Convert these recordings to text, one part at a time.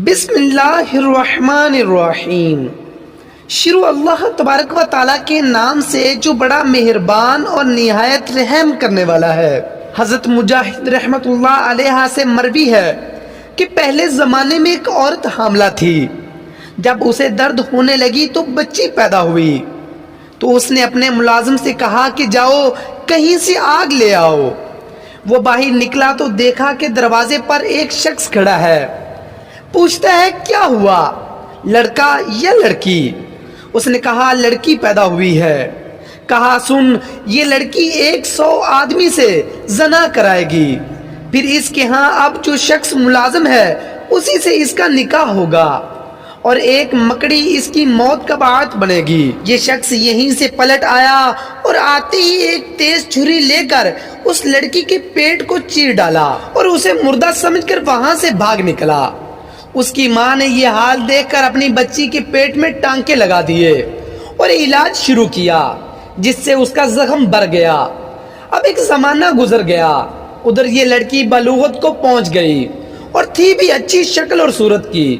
بسم اللہ الرحمن الرحیم۔ شروع اللہ تبارک و تعالیٰ کے نام سے جو بڑا مہربان اور نہایت رحم کرنے والا ہے۔ حضرت مجاہد رحمت اللہ علیہ سے مروی ہے کہ پہلے زمانے میں ایک عورت حاملہ تھی۔ جب اسے درد ہونے لگی تو بچی پیدا ہوئی تو اس نے اپنے ملازم سے کہا کہ جاؤ کہیں سے آگ لے آؤ۔ وہ باہر نکلا تو دیکھا کہ دروازے پر ایک شخص کھڑا ہے۔ پوچھتا ہے کیا ہوا، لڑکا یا لڑکی؟ اس نے کہا لڑکی پیدا ہوئی ہے۔ کہا سن، یہ لڑکی 100 آدمی سے زنا کرائے گی، پھر اس کے ہاں اب جو شخص ملازم ہے اسی سے اس کا نکاح ہوگا اور ایک مکڑی اس کی موت کا باعث بنے گی۔ یہ شخص یہیں سے پلٹ آیا اور آتے ہی ایک تیز چھری لے کر اس لڑکی کے پیٹ کو چیر ڈالا اور اسے مردہ سمجھ کر وہاں سے بھاگ نکلا۔ اس کی ماں نے یہ حال دیکھ کر اپنی بچی کے پیٹ میں ٹانکے لگا دیے اور علاج شروع کیا، جس سے اس کا زخم بھر گیا۔ اب ایک زمانہ گزر گیا، ادھر یہ لڑکی بلوغت کو پہنچ گئی اور تھی بھی اچھی شکل اور صورت کی،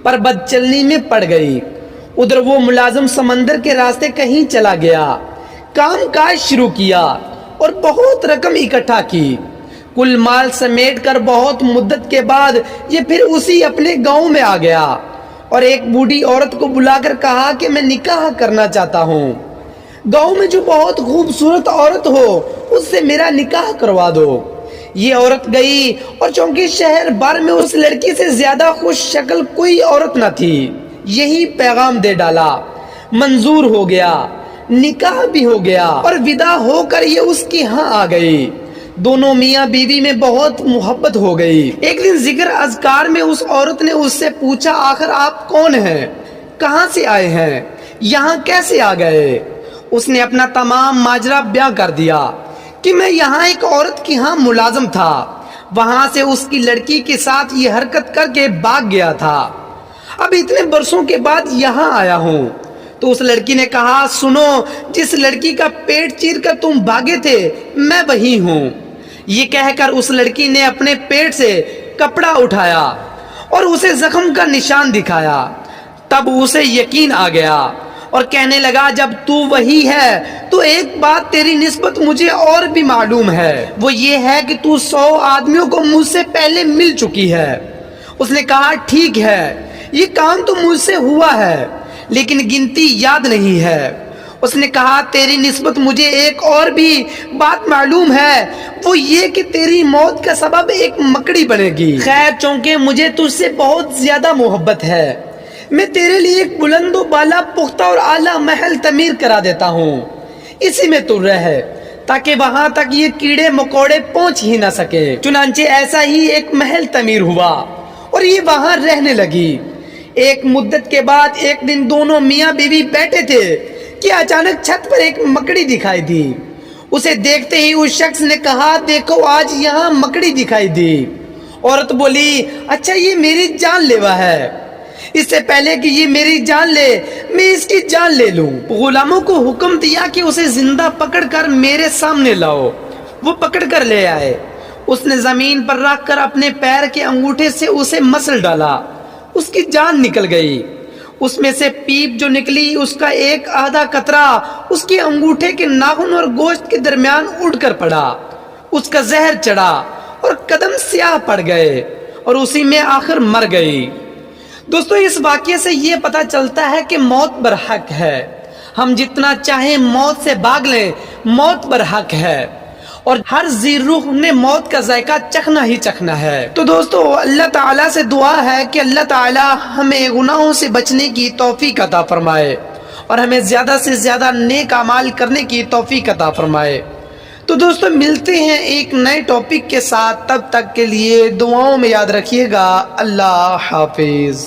پر بد چلنی میں پڑ گئی۔ ادھر وہ ملازم سمندر کے راستے کہیں چلا گیا، کام کاج شروع کیا اور بہت رقم اکٹھا کی۔ کل مال سمیٹ کر بہت مدت کے بعد یہ پھر اسی اپنے گاؤں میں آ گیا اور ایک بوڑھی عورت کو بلا کر کہا کہ میں نکاح کرنا چاہتا ہوں، گاؤں میں جو بہت خوبصورت عورت ہو اس سے میرا نکاح کروا دو۔ یہ عورت گئی اور چونکہ شہر بھر میں اس لڑکی سے زیادہ خوش شکل کوئی عورت نہ تھی، یہی پیغام دے ڈالا، منظور ہو گیا، نکاح بھی ہو گیا اور ودا ہو کر یہ اس کی ہاں آ گئی۔ دونوں میاں بیوی میں بہت محبت ہو گئی۔ ایک دن ذکر اذکار میں اس عورت نے اس سے پوچھا آخر آپ کون ہیں، کہاں سے آئے ہیں، یہاں کیسے آ گئے؟ اس نے اپنا تمام ماجرا بیان کر دیا کہ میں یہاں ایک عورت کی ہاں ملازم تھا، وہاں سے اس کی لڑکی کے ساتھ یہ حرکت کر کے بھاگ گیا تھا، اب اتنے برسوں کے بعد یہاں آیا ہوں۔ تو اس لڑکی نے کہا سنو، جس لڑکی کا پیٹ چیر کر تم بھاگے تھے میں وہی ہوں۔ یہ کہہ کر اس لڑکی نے اپنے پیٹ سے کپڑا اٹھایا اور اسے زخم کا نشان دکھایا۔ تب اسے یقین آ گیا اور کہنے لگا جب تو وہی ہے تو ایک بات تیری نسبت مجھے اور بھی معلوم ہے، وہ یہ ہے کہ تو 100 آدمیوں کو مجھ سے پہلے مل چکی ہے۔ اس نے کہا ٹھیک ہے، یہ کام تو مجھ سے ہوا ہے لیکن گنتی یاد نہیں ہے۔ اس نے کہا تیری نسبت مجھے ایک اور بھی بات معلوم ہے، وہ یہ کہ تیری موت کا سبب ایک مکڑی بنے گی۔ خیر چونکہ مجھے تجھ سے بہت زیادہ محبت ہے، میں تیرے لیے ایک بلند و بالا پختہ اور اعلیٰ محل تعمیر کرا دیتا ہوں، اسی میں تو رہ تاکہ وہاں تک یہ کیڑے مکوڑے پہنچ ہی نہ سکے۔ چنانچہ ایسا ہی ایک محل تعمیر ہوا اور یہ وہاں رہنے لگی۔ ایک مدت کے بعد ایک دن دونوں میاں بیوی بیٹھے تھے کہ اچانک چھت پر ایک مکڑی دکھائی دی۔ اسے دیکھتے ہی اس شخص نے کہا دیکھو آج یہاں مکڑی دکھائی دی۔ عورت بولی اچھا یہ میری جان لیوا ہے، اس سے پہلے کہ یہ میری جان لے میں اس کی جان لے لوں۔ غلاموں کو حکم دیا کہ اسے زندہ پکڑ کر میرے سامنے لاؤ۔ وہ پکڑ کر لے آئے۔ اس نے زمین پر رکھ کر اپنے پیر کے انگوٹھے سے اسے مسل ڈالا، اس کی جان نکل گئی۔ اس میں سے پیپ جو نکلی اس کا ایک آدھا قطرہ اس کے انگوٹھے کے ناخن اور گوشت کے درمیان اڑ کر پڑا، اس کا زہر چڑھا اور قدم سیاہ پڑ گئے اور اسی میں آخر مر گئی۔ دوستو اس واقعے سے یہ پتہ چلتا ہے کہ موت برحق ہے، ہم جتنا چاہیں موت سے بھاگ لیں، موت برحق ہے اور ہر ذی روح نے موت کا ذائقہ چکھنا ہی چکھنا ہے۔ تو دوستو اللہ تعالیٰ سے دعا ہے کہ اللہ تعالیٰ ہمیں گناہوں سے بچنے کی توفیق عطا فرمائے اور ہمیں زیادہ سے زیادہ نیک اعمال کرنے کی توفیق عطا فرمائے۔ تو دوستو ملتے ہیں ایک نئے ٹاپک کے ساتھ، تب تک کے لیے دعاؤں میں یاد رکھیے گا۔ اللہ حافظ۔